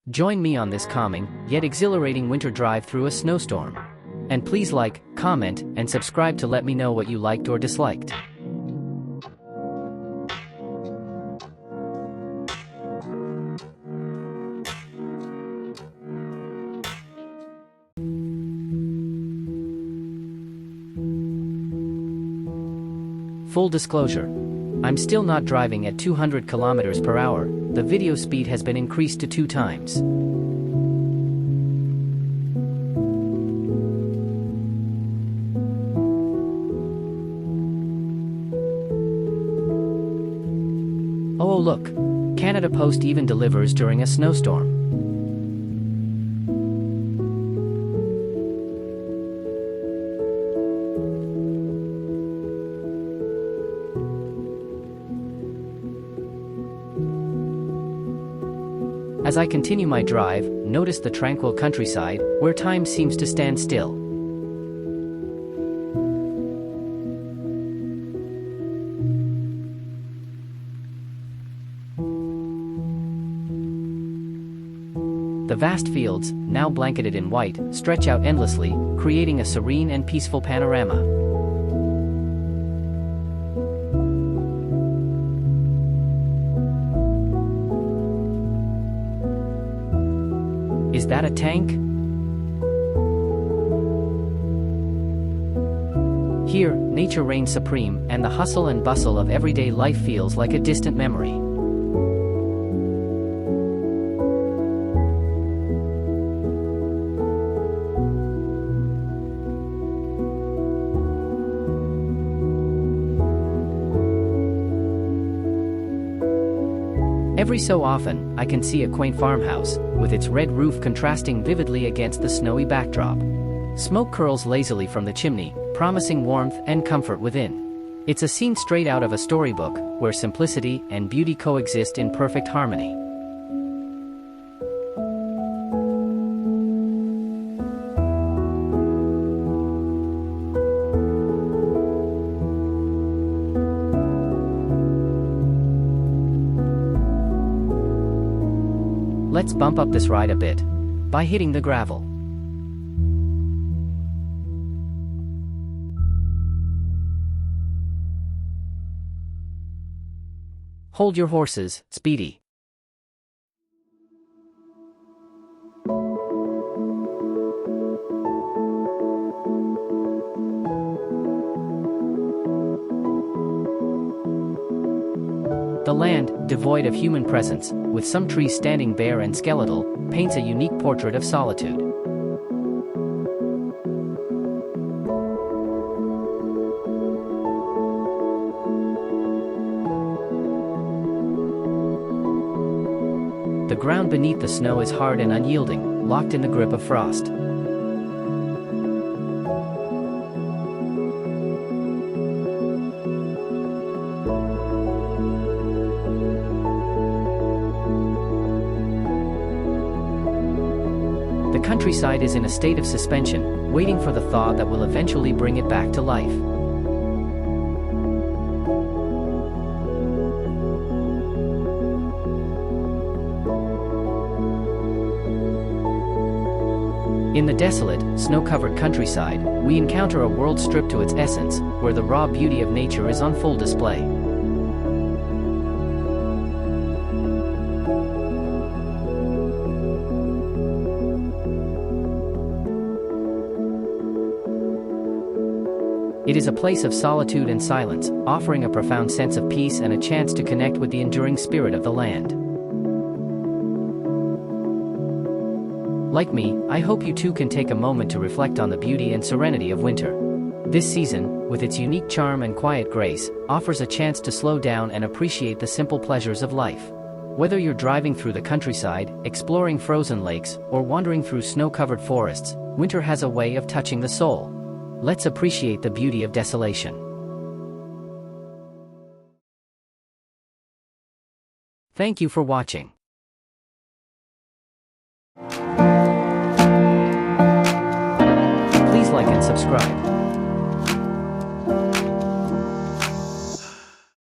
Join me on this calming, yet exhilarating winter drive through a snowstorm. And please like, comment, and subscribe to let me know what you liked or disliked. Full disclosure. I'm still not driving at 200 kilometers per hour, the video speed has been increased to 2 times. Oh look! Canada Post even delivers during a snowstorm. As I continue my drive, notice the tranquil countryside, where time seems to stand still. The vast fields, now blanketed in white, stretch out endlessly, creating a serene and peaceful panorama. Is that a tank? Here, nature reigns supreme, and the hustle and bustle of everyday life feels like a distant memory. Every so often, I can see a quaint farmhouse, with its red roof contrasting vividly against the snowy backdrop. Smoke curls lazily from the chimney, promising warmth and comfort within. It's a scene straight out of a storybook, where simplicity and beauty coexist in perfect harmony. Let's bump up this ride a bit by hitting the gravel. Hold your horses, Speedy. The land, devoid of human presence, with some trees standing bare and skeletal, paints a unique portrait of solitude. The ground beneath the snow is hard and unyielding, locked in the grip of frost. The countryside is in a state of suspension, waiting for the thaw that will eventually bring it back to life. In the desolate, snow-covered countryside, we encounter a world stripped to its essence, where the raw beauty of nature is on full display. It is a place of solitude and silence, offering a profound sense of peace and a chance to connect with the enduring spirit of the land. Like me, I hope you too can take a moment to reflect on the beauty and serenity of winter. This season, with its unique charm and quiet grace, offers a chance to slow down and appreciate the simple pleasures of life. Whether you're driving through the countryside, exploring frozen lakes, or wandering through snow-covered forests, winter has a way of touching the soul. Let's appreciate the beauty of desolation. Thank you for watching. Please like and subscribe.